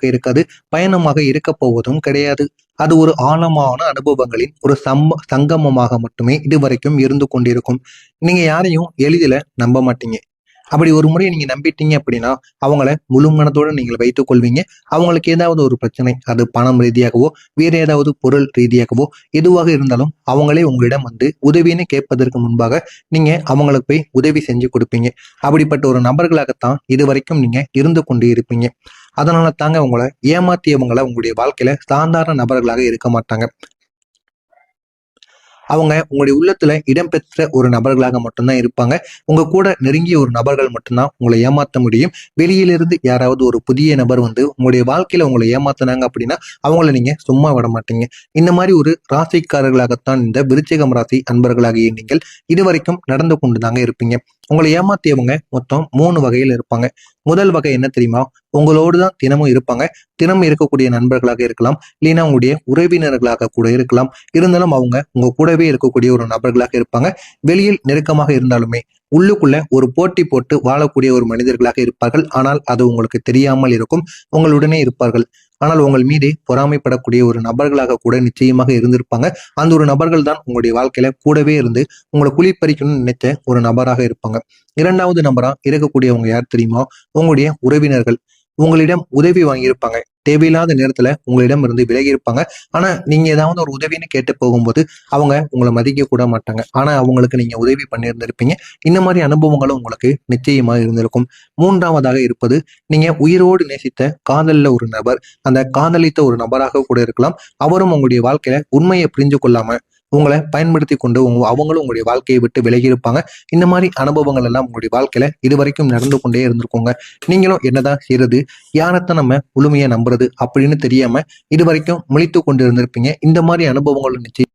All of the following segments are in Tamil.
இருக்காது, பயணமாக இருக்க போவதும் கிடையாது. அது ஒரு ஆழமான அனுபவங்களின் ஒரு சங்கமமாக மட்டுமே இதுவரைக்கும் இருந்து கொண்டிருக்கும். நீங்க யாரையும் எளிதில நம்ப மாட்டீங்க. அப்படி ஒரு முறை நீங்க நம்பிட்டீங்க அப்படின்னா, அவங்கள முழு மனதோட நீங்கள் வைத்துக் கொள்வீங்க. அவங்களுக்கு ஏதாவது ஒரு பிரச்சனை, அது பணம் ரீதியாகவோ, வேற ஏதாவது பொருள் ரீதியாகவோ, எதுவாக இருந்தாலும் அவங்களே உங்களிடம் வந்து உதவின்னு கேட்பதற்கு முன்பாக நீங்க அவங்களுக்கு போய் உதவி செஞ்சு கொடுப்பீங்க. அப்படிப்பட்ட ஒரு நபர்களாகத்தான் இதுவரைக்கும் நீங்க இருந்து கொண்டு இருப்பீங்க. அதனால தாங்க உங்களை ஏமாத்தியவங்கள உங்களுடைய வாழ்க்கையில சாதாரண நபர்களாக இருக்க மாட்டாங்க. அவங்க உங்களுடைய உள்ளத்துல இடம்பெற்ற ஒரு நபர்களாக மட்டும்தான் இருப்பாங்க. உங்க கூட நெருங்கிய ஒரு நபர்கள் மட்டும்தான் உங்களை ஏமாத்த முடியும். வெளியிலிருந்து யாராவது ஒரு புதிய நபர் வந்து உங்களுடைய வாழ்க்கையில உங்களை ஏமாத்தினாங்க அப்படின்னா அவங்கள நீங்க சும்மா விட மாட்டீங்க. இந்த மாதிரி ஒரு ராசிக்காரர்களாகத்தான் இந்த விருச்சிகம் ராசி அன்பர்களாகிய நீங்கள் இதுவரைக்கும் நடந்து கொண்டுதாங்க இருப்பீங்க. உங்களை ஏமாத்தியவங்க மொத்தம் 3 வகையில் இருப்பாங்க. முதல் வகை என்ன தெரியுமா? உங்களோடு தான் தினமும் இருப்பாங்க. தினமும் இருக்கக்கூடிய நண்பர்களாக இருக்கலாம், இல்லைன்னா உங்களுடைய உறவினர்களாக கூட இருக்கலாம். இருந்தாலும் அவங்க உங்க கூடவே இருக்கக்கூடிய ஒரு நபர்களாக இருப்பாங்க. வெளியில் நெருக்கமாக இருந்தாலுமே உள்ளுக்குள்ள ஒரு போட்டி போட்டு வாழக்கூடிய ஒரு மனிதர்களாக இருப்பார்கள். ஆனால் அது உங்களுக்கு தெரியாமல் இருக்கும். உங்களுடனே இருப்பார்கள். ஆனால் உங்கள் மீது பொறாமைப்படக்கூடிய ஒரு நபர்களாக கூட நிச்சயமாக இருந்திருப்பாங்க. அந்த ஒரு நபர்கள் தான் உங்களுடைய வாழ்க்கையில கூடவே இருந்து உங்களை குளிப்பறிக்கணும்னு நினைத்த ஒரு நபராக இருப்பாங்க. 2வது நபரா இருக்கக்கூடியவங்க யார் தெரியுமா? உங்களுடைய உறவினர்கள். உங்களிடம் உதவி வாங்கியிருப்பாங்க. தேவையில்லாத நேரத்துல உங்களிடம் இருந்து விலகி இருப்பாங்க. ஆனா நீங்க ஏதாவது ஒரு உதவின்னு கேட்டு போகும்போது அவங்க உங்களை மதிக்க கூட மாட்டாங்க. ஆனா அவங்களுக்கு நீங்க உதவி பண்ணியிருந்திருப்பீங்க. இந்த மாதிரி அனுபவங்களும் உங்களுக்கு நிச்சயமா இருந்திருக்கும். 3வதாக இருப்பது, நீங்க உயிரோடு நேசித்த காதல்ல ஒரு நபர், அந்த காதலித்த ஒரு நபராக கூட இருக்கலாம். அவரும் உங்களுடைய வாழ்க்கையில உண்மையை புரிஞ்சு கொள்ளாம உங்களை பயன்படுத்தி கொண்டு அவங்களும் உங்களுடைய வாழ்க்கையை விட்டு விலகி இருப்பாங்க. இந்த மாதிரி அனுபவங்கள் எல்லாம் உங்களுடைய வாழ்க்கையில இதுவரைக்கும் நடந்து கொண்டே இருந்திருக்கோங்க. நீங்களும் என்னதான் செய்யறது, யாரத்தான் நம்ம முழுமையா நம்புறது அப்படின்னு தெரியாம இதுவரைக்கும் முழித்து கொண்டு இருந்திருப்பீங்க. இந்த மாதிரி அனுபவங்கள் நிச்சயம்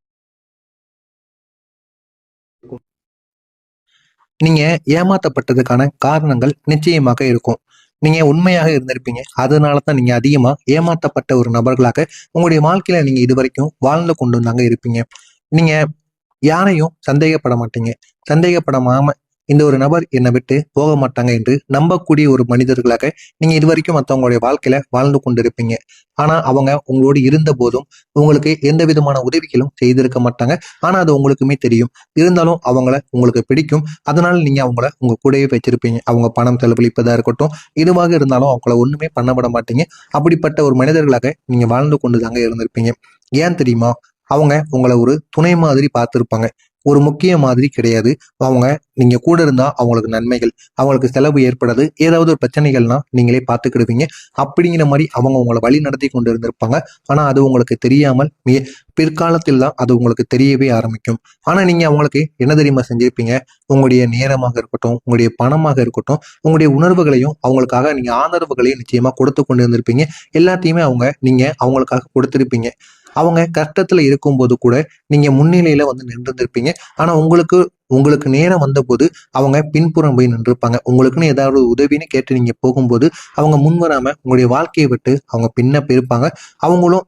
நீங்க ஏமாத்தப்பட்டதுக்கான காரணங்கள் நிச்சயமாக இருக்கும். நீங்க உண்மையாக இருந்திருப்பீங்க. அதனால தான் நீங்க அதிகமா ஏமாத்தப்பட்ட ஒரு நபர்களாக உங்களுடைய வாழ்க்கையில நீங்க இதுவரைக்கும் வாழ்ந்து கொண்டு தாங்க இருப்பீங்க. நீங்க யாரையும் சந்தேகப்பட மாட்டீங்க. சந்தேகப்படாம இந்த ஒரு நபர் என்னை விட்டு போக மாட்டாங்க என்று நம்பக்கூடிய ஒரு மனிதர்களாக நீங்க இதுவரைக்கும் மற்றவங்களுடைய வாழ்க்கையில வாழ்ந்து கொண்டிருப்பீங்க. ஆனா அவங்க உங்களோடு இருந்த போதும் உங்களுக்கு எந்த விதமான உதவிகளும் செய்திருக்க மாட்டாங்க. ஆனா அது உங்களுக்குமே தெரியும். இருந்தாலும் அவங்கள உங்களுக்கு பிடிக்கும். அதனால நீங்க அவங்கள உங்க கூடவே வச்சிருப்பீங்க. அவங்க பணம் செலவழிப்பதா இருக்கட்டும், இதுவாக இருந்தாலும் அவங்கள ஒண்ணுமே பண்ண விட மாட்டீங்க. அப்படிப்பட்ட ஒரு மனிதர்களாக நீங்க வாழ்ந்து கொண்டு தாங்க இருந்திருப்பீங்க. ஏன் தெரியுமா? அவங்க உங்களை ஒரு துணை மாதிரி பார்த்திருப்பாங்க. ஒரு முக்கிய மாதிரி கிடையாது. அவங்க நீங்க கூட இருந்தா அவங்களுக்கு நன்மைகள், அவங்களுக்கு செலவு ஏற்படாது. ஏதாவது ஒரு பிரச்சனைகள்னா நீங்களே பார்த்துக்கிடுவீங்க. அப்படிங்கிற மாதிரி அவங்க உங்களை வழி நடத்தி கொண்டு இருந்திருப்பாங்க. ஆனா அது உங்களுக்கு தெரியாமல் பிற்காலத்தில் தான் அது உங்களுக்கு தெரியவே ஆரம்பிக்கும். ஆனா நீங்க அவங்களுக்கு என்ன தெரியுமா செஞ்சிருப்பீங்க? உங்களுடைய நேரமாக இருக்கட்டும், உங்களுடைய பணமாக இருக்கட்டும், உங்களுடைய உணர்வுகளையும் அவங்களுக்காக நீங்க ஆதரவுகளையும் நிச்சயமா கொடுத்து கொண்டு இருந்திருப்பீங்க. எல்லாத்தையுமே நீங்க அவங்களுக்காக கொடுத்திருப்பீங்க. அவங்க கஷ்டத்துல இருக்கும்போது கூட நீங்க முன்னிலையில வந்து நின்றுருப்பீங்க. ஆனா உங்களுக்கு உங்களுக்கு நேரம் வந்தபோது அவங்க பின்புறம் போய் நின்றுப்பாங்க. உங்களுக்குன்னு ஏதாவது உதவின்னு கேட்டு நீங்க போகும்போது அவங்க முன் வராம உங்களுடைய வாழ்க்கையை விட்டு அவங்க பின்ன போயிருப்பாங்க. அவங்களும்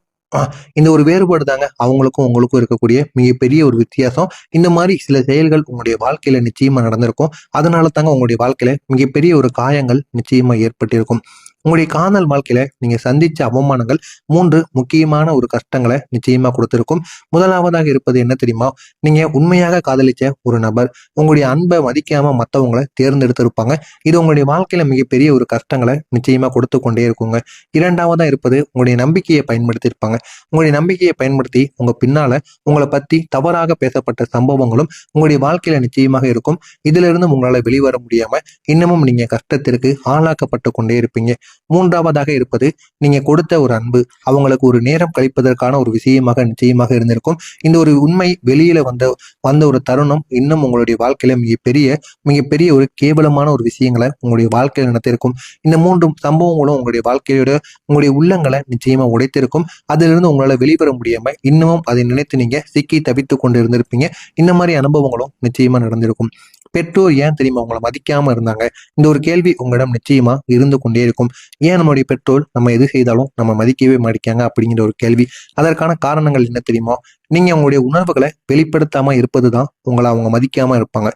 இந்த ஒரு வேறுபாடு தாங்க அவங்களுக்கும் உங்களுக்கும் இருக்கக்கூடிய மிகப்பெரிய ஒரு வித்தியாசம். இந்த மாதிரி சில செயல்கள் உங்களுடைய வாழ்க்கையில நிச்சயமா நடந்திருக்கும். அதனால தாங்க உங்களுடைய வாழ்க்கையில மிகப்பெரிய ஒரு காயங்கள் நிச்சயமா ஏற்பட்டிருக்கும். உங்களுடைய காதல் வாழ்க்கையில நீங்க சந்திச்ச அவமானங்கள் 3 முக்கியமான ஒரு கஷ்டங்களை நிச்சயமா கொடுத்திருக்கும். முதலாவதாக இருப்பது என்ன தெரியுமா? நீங்க உண்மையாக காதலிச்ச ஒரு நபர் உங்களுடைய அன்பை மதிக்காம மற்றவங்களை தேர்ந்தெடுத்திருப்பாங்க. இது உங்களுடைய வாழ்க்கையில மிகப்பெரிய ஒரு கஷ்டங்களை நிச்சயமா கொடுத்து கொண்டே இருக்குங்க. 2வதா இருப்பது, உங்களுடைய நம்பிக்கையை பயன்படுத்தியிருப்பாங்க. உங்களுடைய நம்பிக்கையை பயன்படுத்தி உங்க பின்னால உங்களை பத்தி தவறாக பேசப்பட்ட சம்பவங்களும் உங்களுடைய வாழ்க்கையில நிச்சயமாக இருக்கும். இதுல இருந்து உங்களால வெளிவர முடியாம இன்னமும் நீங்க கஷ்டத்திற்கு ஆளாக்கப்பட்டு கொண்டே இருப்பீங்க. 3வதாக இருப்பது, நீங்க கொடுத்த ஒரு அன்பு அவங்களுக்கு ஒரு நேரம் கழிப்பதற்கான ஒரு விஷயமாக நிச்சயமாக இருந்திருக்கும். இந்த ஒரு உண்மை வெளியில வந்த வந்த ஒரு தருணம் இன்னும் உங்களுடைய வாழ்க்கையில மிகப்பெரிய ஒரு கேவலமான ஒரு விஷயங்களை உங்களுடைய வாழ்க்கையில நடத்திருக்கும். இந்த 3 சம்பவங்களும் உங்களுடைய வாழ்க்கையோட உங்களுடைய உள்ளங்களை நிச்சயமா உடைத்திருக்கும். அதிலிருந்து உங்களால வெளிவர முடியாம இன்னமும் அதை நினைத்து நீங்க சிக்கி தவித்து கொண்டு இருந்திருப்பீங்க. இந்த மாதிரி அனுபவங்களும் நிச்சயமா நடந்திருக்கும். பெற்றோர் ஏன் தெரியுமா உங்களை மதிக்காம இருந்தாங்க? இந்த ஒரு கேள்வி உங்களிடம் நிச்சயமா இருந்து கொண்டே இருக்கும். ஏன் நம்மளுடைய பெற்றோர் நம்ம எது செய்தாலும் நம்ம மதிக்கவே மாட்டாங்க அப்படிங்கிற ஒரு கேள்வி. அதற்கான காரணங்கள் என்ன தெரியுமா? நீங்க உங்களுடைய உணர்வுகளை வெளிப்படுத்தாம இருப்பதுதான் உங்களை அவங்க மதிக்காம இருப்பாங்க.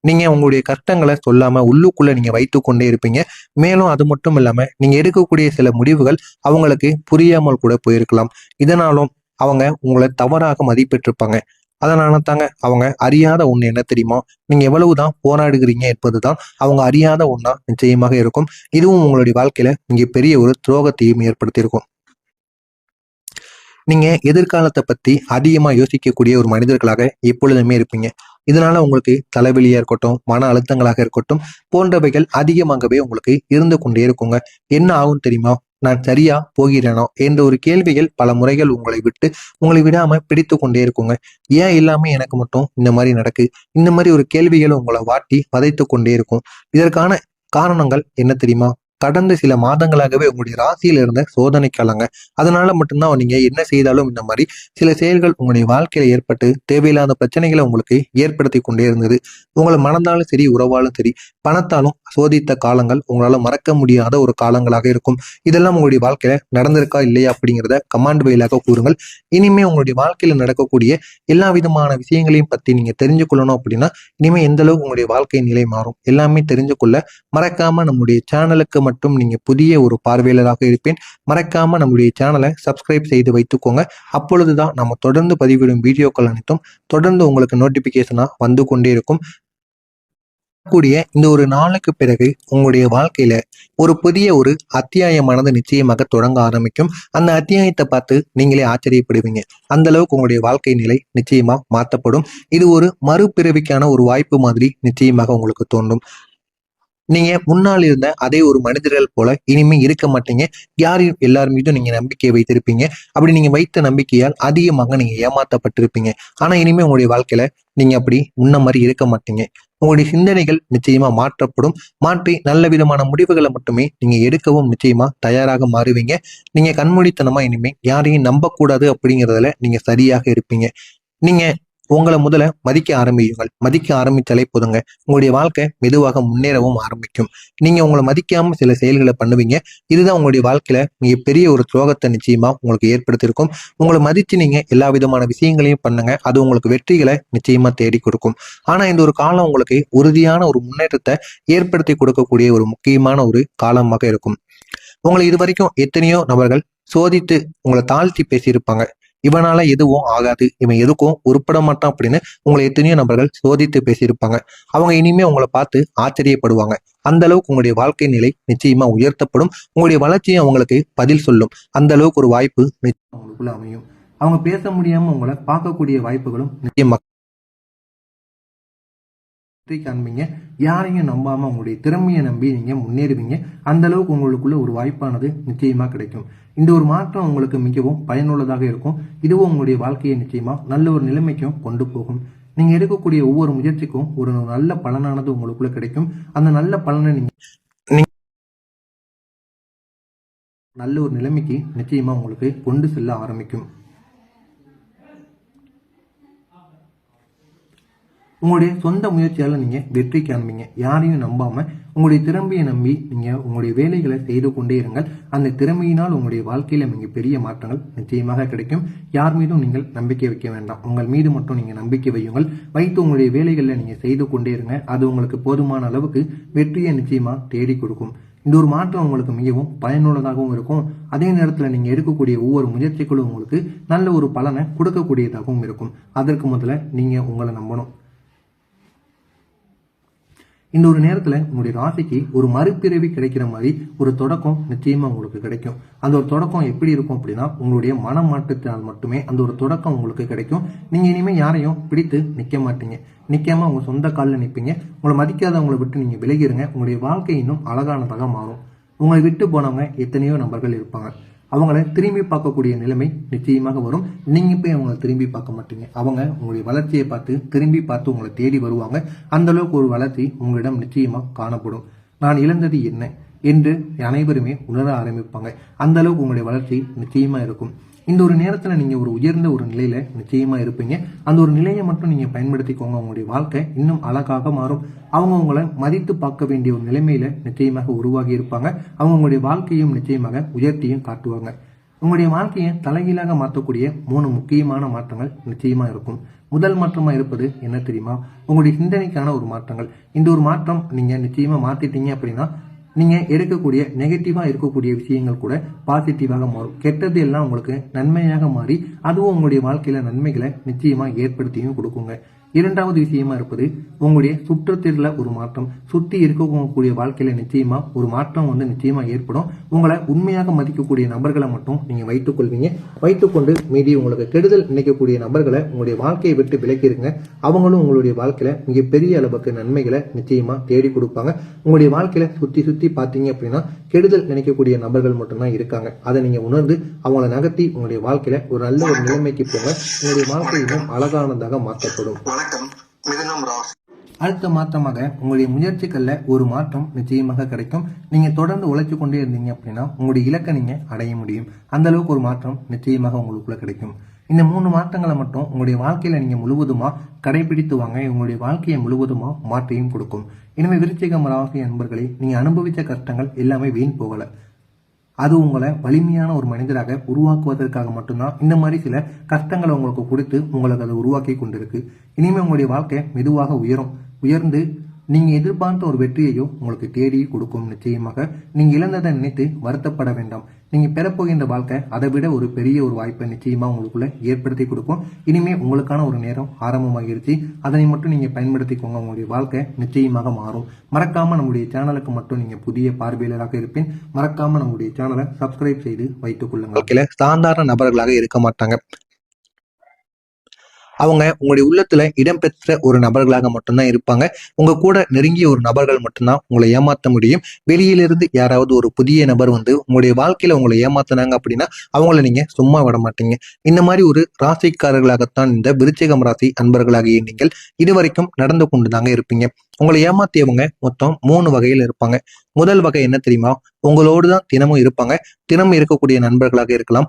நீங்க உங்களுடைய கஷ்டங்களை சொல்லாம உள்ளுக்குள்ள நீங்க வைத்துக் கொண்டே இருப்பீங்க. மேலும் அது மட்டும் இல்லாம நீங்க எடுக்கக்கூடிய சில முடிவுகள் அவங்களுக்கு புரியாமல் கூட போயிருக்கலாம். இதனாலும் அவங்க உங்களை தவறாக மதிப்பிட்டிருப்பாங்க. அதனால தாங்க அவங்க அறியாத ஒண்ணு என்ன தெரியுமா? நீங்க எவ்வளவுதான் போராடுகிறீங்க என்பதுதான் அவங்க அறியாத ஒண்ணா நிச்சயமாக இருக்கும். இதுவும் உங்களுடைய வாழ்க்கையில மிக பெரிய ஒரு துரோகத்தையும் ஏற்படுத்தியிருக்கும். நீங்க எதிர்காலத்தை பத்தி அதிகமா யோசிக்கக்கூடிய ஒரு மனிதர்களாக எப்பொழுதுமே இருப்பீங்க. இதனால உங்களுக்கு தலைவலியா இருக்கட்டும், மன அழுத்தங்களாக இருக்கட்டும் போன்றவைகள் அதிகமாகவே உங்களுக்கு இருந்து கொண்டே இருக்குங்க. என்ன ஆகும் தெரியுமா? நான் சரியா போகிறேனோ என்ற ஒரு கேள்விகள் பல முறைகள் உங்களை விடாம பிடித்து கொண்டே இருக்குங்க. ஏன் இல்லாம எனக்கு மட்டும் இந்த மாதிரி நடக்கு? இந்த மாதிரி ஒரு கேள்விகள் உங்களை வாட்டி வதைத்து கொண்டே இருக்கும். இதற்கான காரணங்கள் என்ன தெரியுமா? கடந்த சில மாதங்களாகவே உங்களுடைய ராசியில இருந்த சோதனை காலங்க. அதனால மட்டும்தான் நீங்க என்ன செய்தாலும் இந்த மாதிரி சில செயல்கள் உங்களுடைய வாழ்க்கையில ஏற்பட்டு தேவையில்லாத பிரச்சனைகளை உங்களுக்கு ஏற்படுத்தி கொண்டே இருந்தது. உங்களை மனதாலும் சரி, உறவாலும் சரி, பணத்தாலும் சோதித்த காலங்கள் உங்களால மறக்க முடியாத ஒரு காலங்களாக இருக்கும். இதெல்லாம் உங்களுடைய வாழ்க்கையில நடந்திருக்கா இல்லையா அப்படிங்கிறத கமாண்ட் வழியாக கூறுங்கள். இனிமே உங்களுடைய வாழ்க்கையில நடக்கக்கூடிய எல்லா விதமான விஷயங்களையும் பத்தி நீங்க தெரிஞ்சு கொள்ளணும் அப்படின்னா இனிமே எந்த அளவுக்கு உங்களுடைய வாழ்க்கை நிலை மாறும் எல்லாமே தெரிஞ்சு கொள்ள மறக்காம நம்முடைய சேனலுக்கு மட்டும் நீங்க புதிய ஒரு பார்வையாளராக இருப்பேன். மறக்காம நம்முடைய சேனலை சப்ஸ்கிரைப் செய்து வைத்துக்கோங்க. அப்பொழுதுதான் நம்ம தொடர்ந்து பதிவிடும் வீடியோக்கள் அனைத்தும் தொடர்ந்து உங்களுக்கு நோட்டிபிகேஷனா வந்து கொண்டே இருக்கும். கூடிய இந்த ஒரு நாளுக்கு பிறகு உங்களுடைய வாழ்க்கையில ஒரு புதிய ஒரு அத்தியாயமானது நிச்சயமாக தொடங்க ஆரம்பிக்கும். அந்த அத்தியாயத்தை பார்த்து நீங்களே ஆச்சரியப்படுவீங்க. அந்த அளவுக்கு உங்களுடைய வாழ்க்கை நிலை நிச்சயமா மாற்றப்படும். இது ஒரு மறுபிறவிக்கான ஒரு வாய்ப்பு மாதிரி நிச்சயமாக உங்களுக்கு தோன்றும். நீங்க முன்னால் இருந்த அதே ஒரு மனிதர்கள் போல இனிமே இருக்க மாட்டீங்க. யாரையும் எல்லார் மீதும் நீங்க நம்பிக்கை வைத்திருப்பீங்க. அப்படி நீங்க வைத்த நம்பிக்கையால் அதிகமாக நீங்க ஏமாற்றப்பட்டிருப்பீங்க. ஆனா இனிமே உங்களுடைய வாழ்க்கையில நீங்க அப்படி முன்ன மாதிரி இருக்க மாட்டீங்க. உங்களுடைய சிந்தனைகள் நிச்சயமா மாற்றப்படும். மாற்றி நல்ல விதமான முடிவுகளை மட்டுமே நீங்க எடுக்கவும் நிச்சயமா தயாராக மாறுவீங்க. நீங்க கண்மூடித்தனமா இனிமே யாரையும் நம்பக்கூடாது அப்படிங்கிறதுல நீங்க சரியாக இருப்பீங்க. நீங்க உங்களை முதல்ல மதிக்க ஆரம்பியுங்கள். மதிக்க ஆரம்பிச்சாலே போதுங்க. உங்களுடைய வாழ்க்கை மெதுவாக முன்னேறவும் ஆரம்பிக்கும். நீங்க உங்களை மதிக்காம சில செயல்களை பண்ணுவீங்க. இதுதான் உங்களுடைய வாழ்க்கையில மிக பெரிய ஒரு துரோகத்தை நிச்சயமா உங்களுக்கு ஏற்படுத்தியிருக்கும். உங்களை மதிச்சு நீங்க எல்லா விதமான விஷயங்களையும் பண்ணுங்க. அது உங்களுக்கு வெற்றிகளை நிச்சயமா தேடி கொடுக்கும். ஆனா இந்த ஒரு காலம் உங்களுக்கு உறுதியான ஒரு முன்னேற்றத்தை ஏற்படுத்தி கொடுக்கக்கூடிய ஒரு முக்கியமான ஒரு காலமாக இருக்கும். உங்களை இது வரைக்கும் எத்தனையோ நபர்கள் சோதித்து உங்களை தாழ்த்தி பேசியிருப்பாங்க. இவனால எதுவும் ஆகாது, இவன் எதுக்கும் உருப்பட மாட்டான் அப்படின்னு உங்களை எத்தனையோ நபர்கள் சோதித்து பேசியிருப்பாங்க. அவங்க இனிமே உங்களை பார்த்து ஆச்சரியப்படுவாங்க. அந்த அளவுக்கு உங்களுடைய வாழ்க்கை நிலை நிச்சயமா உயர்த்தப்படும். உங்களுடைய வளர்ச்சியை அவங்களுக்கு பதில் சொல்லும். அந்த அளவுக்கு ஒரு வாய்ப்பு நிச்சயம் அவங்களுக்குள்ள அமையும். அவங்க பேச முடியாம உங்களை பார்க்கக்கூடிய வாய்ப்புகளும் நிச்சயமா காண்பீங்க. யாரையும் நம்பாம உங்களுடைய திறமையை நம்பி நீங்க முன்னேறுவீங்க. அந்த அளவுக்கு உங்களுக்குள்ள ஒரு வாய்ப்பானது நிச்சயமா கிடைக்கும். இந்த ஒரு மாற்றம் உங்களுக்கு மிகவும் பயனுள்ளதாக இருக்கும். இதுவும் உங்களுடைய வாழ்க்கையை நிச்சயமா நல்ல ஒரு நிலைமைக்கும் கொண்டு போகும். நீங்க எடுக்கக்கூடிய ஒவ்வொரு முயற்சிக்கும் ஒரு நல்ல பலனானது உங்களுக்குள்ள கிடைக்கும். அந்த நல்ல பலனை நீங்க நல்ல ஒரு நிலைமைக்கு நிச்சயமா உங்களுக்கு கொண்டு செல்ல ஆரம்பிக்கும். உங்களுடைய சொந்த முயற்சியால நீங்க வெற்றி காண்பீங்க. யாரையும் நம்பாம உங்களுடைய திறமையை நம்பி நீங்க உங்களுடைய வேலைகளை செய்து கொண்டே இருங்கள். அந்த திறமையினால் உங்களுடைய வாழ்க்கையில மிக பெரிய மாற்றங்கள் நிச்சயமாக கிடைக்கும். யார் மீதும் நீங்கள் நம்பிக்கை வைக்க வேண்டாம். உங்கள் மீது மட்டும் நீங்க நம்பிக்கை வையுங்கள். வைத்து உங்களுடைய வேலைகளை நீங்க செய்து கொண்டே இருங்க. அது உங்களுக்கு போதுமான அளவுக்கு வெற்றியை நிச்சயமா தேடி கொடுக்கும். இந்த ஒரு மாற்றம் உங்களுக்கு மிகவும் பயனுள்ளதாகவும் இருக்கும். அதே நேரத்தில் நீங்க எடுக்கக்கூடிய ஒவ்வொரு முயற்சிகளும் உங்களுக்கு நல்ல ஒரு பலனை கொடுக்கக்கூடியதாகவும் இருக்கும். அதற்கு முதல்ல நீங்க உங்களை நம்பணும். இந்த ஒரு நேரத்துல உங்களுடைய ராசிக்கு ஒரு மறுபிறவி கிடைக்கிற மாதிரி ஒரு தொடக்கம் நிச்சயமா உங்களுக்கு கிடைக்கும். அந்த ஒரு தொடக்கம் எப்படி இருக்கும் அப்படின்னா உங்களுடைய மன மாற்றத்தினால் மட்டுமே அந்த ஒரு தொடக்கம் உங்களுக்கு கிடைக்கும். நீங்க இனிமே யாரையும் பிடித்து நிக்க மாட்டீங்க. நிக்காம உங்க சொந்த காலில் நிற்பீங்க. உங்களை மதிக்காதவங்களை விட்டு நீங்க விலகிருங்க. உங்களுடைய வாழ்க்கை இன்னும் அழகானதாக மாறும். உங்களை விட்டு போனவங்க எத்தனையோ நபர்கள் இருப்பாங்க. அவங்கள திரும்பி பார்க்கக்கூடிய நிலைமை நிச்சயமாக வரும். நீங்க போய் அவங்களை திரும்பி பார்க்க மாட்டீங்க. அவங்க உங்களுடைய வளர்ச்சியை பார்த்து திரும்பி பார்த்து உங்களை தேடி வருவாங்க. அந்த அளவுக்கு ஒரு வளர்ச்சி உங்களிடம் நிச்சயமா காணப்படும். நான் இழந்தது என்ன என்று அனைவருமே உணர ஆரம்பிப்பாங்க. அந்த அளவுக்கு உங்களுடைய வளர்ச்சி நிச்சயமா இருக்கும். இந்த ஒரு நேரத்துல நீங்க ஒரு உயர்ந்த ஒரு நிலையில நிச்சயமா இருப்பீங்க. அந்த ஒரு நிலையை மட்டும் நீங்க பயன்படுத்திக்கோங்க. உங்களுடைய வாழ்க்கை இன்னும் அழகாக மாறும். அவங்க உங்களை மதித்து பார்க்க வேண்டிய ஒரு நிலைமையில நிச்சயமாக உருவாகி இருப்பாங்க. அவங்க உங்களுடைய வாழ்க்கையும் நிச்சயமாக உயர்த்தியும் காட்டுவாங்க. உங்களுடைய வாழ்க்கையை தலைகீழாக மாற்றக்கூடிய 3 முக்கியமான மாற்றங்கள் நிச்சயமா இருக்கும். முதல் மாற்றமா இருப்பது என்ன தெரியுமா? உங்களுடைய சிந்தனைக்கான ஒரு மாற்றங்கள். இந்த ஒரு மாற்றம் நீங்க நிச்சயமா மாத்திட்டீங்க அப்படின்னா நீங்க எடுக்கக்கூடிய நெகட்டிவா இருக்கக்கூடிய விஷயங்கள் கூட பாசிட்டிவாக மாறும். கெட்டது எல்லாம் உங்களுக்கு நன்மையாக மாறி அதுவும் உங்களுடைய வாழ்க்கையில நன்மைகளை நிச்சயமா ஏற்படுத்தியும் கொடுக்குங்க. இரண்டாவது விஷயமா இருப்பது உங்களுடைய சுற்றத்தில ஒரு மாற்றம். சுற்றி இருக்கக்கூடிய வாழ்க்கையில நிச்சயமா ஒரு மாற்றம் நிச்சயமா ஏற்படும். உங்களை உண்மையாக மதிக்கக்கூடிய நபர்களை மட்டும் நீங்க வைத்துக் கொள்வீங்க. வைத்துக்கொண்டு மீதி உங்களுக்கு கெடுதல் நினைக்கக்கூடிய நபர்களை உங்களுடைய வாழ்க்கையை விட்டு விலக்கிருங்க. அவங்களும் உங்களுடைய வாழ்க்கையில மிகப்பெரிய அளவுக்கு நன்மைகளை நிச்சயமா தேடி கொடுப்பாங்க. உங்களுடைய வாழ்க்கையில சுத்தி சுத்தி பார்த்தீங்க அப்படின்னா கெடுதல் நினைக்கக்கூடிய நபர்கள் மட்டும்தான் இருக்காங்க. அதை நீங்க உணர்ந்து அவங்களை நகர்த்தி உங்களுடைய வாழ்க்கையில ஒரு நல்ல ஒரு நிலைமைக்கு போங்க. உங்களுடைய வாழ்க்கையும் அழகானதாக மாற்றப்படும். அடுத்த மாற்றமாக உங்களுடைய முயற்சிகள்ல ஒரு மாற்றம் நிச்சயமாக கிடைக்கும். நீங்க தொடர்ந்து உழைச்சு கொண்டே இருந்தீங்க அப்படின்னா உங்களுடைய இலக்கை நீங்க அடைய முடியும். அந்த அளவுக்கு ஒரு மாற்றம் நிச்சயமாக உங்களுக்குள்ள கிடைக்கும். இந்த 3 மாற்றங்களை மட்டும் உங்களுடைய வாழ்க்கையில நீங்க முழுவதுமா கடைபிடித்து வாங்க. உங்களுடைய வாழ்க்கையை முழுவதுமா மாற்றியும் கொடுக்கும். இனிமே விருச்சிகம் ராசி அன்பர்களே, நீங்க அனுபவிச்ச கஷ்டங்கள் எல்லாமே வீண் போகல. அது உங்களை வலிமையான ஒரு மனிதராக உருவாக்குவதற்காக மட்டும்தான் இந்த மாதிரி சில கஷ்டங்களை உங்களுக்கு கொடுத்து உங்களுக்கு அதை உருவாக்கி கொண்டிருக்கு. இனிமே உங்களுடைய வாழ்க்கை மெதுவாக உயர்ந்து நீங்க எதிர்பார்த்த ஒரு வெற்றியையோ உங்களுக்கு தேடி கொடுக்கும். நிச்சயமாக நீங்க இழந்ததை நினைத்து வருத்தப்பட வேண்டாம். நீங்க பெறப்போகின்ற வாழ்க்கை அதை விட ஒரு பெரிய ஒரு வாய்ப்பை நிச்சயமா உங்களுக்குள்ள ஏற்படுத்தி கொடுக்கும். இனிமே உங்களுக்கான ஒரு நேரம் ஆரம்பமாகிருச்சு. அதனை மட்டும் நீங்க பயன்படுத்திக்கோங்க. உங்களுடைய வாழ்க்கை நிச்சயமாக மாறும். மறக்காம நம்முடைய சேனலுக்கு மட்டும் நீங்க புதிய பார்வையாளராக இருப்பேன். மறக்காம நம்முடைய சேனலை சப்ஸ்கிரைப் செய்து வைத்துக் கொள்ளுங்க. சாதாரண நபர்களாக இருக்க மாட்டாங்க. அவங்க உங்களுடைய உள்ளத்துல இடம்பெற்ற ஒரு நபர்களாக மட்டும்தான் இருப்பாங்க. உங்க கூட நெருங்கிய ஒரு நபர்கள் மட்டும்தான் உங்களை ஏமாற்ற முடியும். வெளியிலிருந்து யாராவது ஒரு புதிய நபர் உங்களுடைய வாழ்க்கையில உங்களை ஏமாத்தினாங்க அப்படின்னா அவங்கள நீங்க சும்மா விட மாட்டீங்க. இந்த மாதிரி ஒரு ராசிக்காரர்களாகத்தான் இந்த விருச்சிகம் ராசி அன்பர்களாகிய நீங்கள் இதுவரைக்கும் நடந்து கொண்டுதாங்க இருப்பீங்க. உங்களை ஏமாத்தியவங்க மொத்தம் 3 வகையில் இருப்பாங்க. முதல் வகை என்ன தெரியுமா? உங்களோடு தான் தினமும் இருப்பாங்க. தினமும் இருக்கக்கூடிய நண்பர்களாக இருக்கலாம்.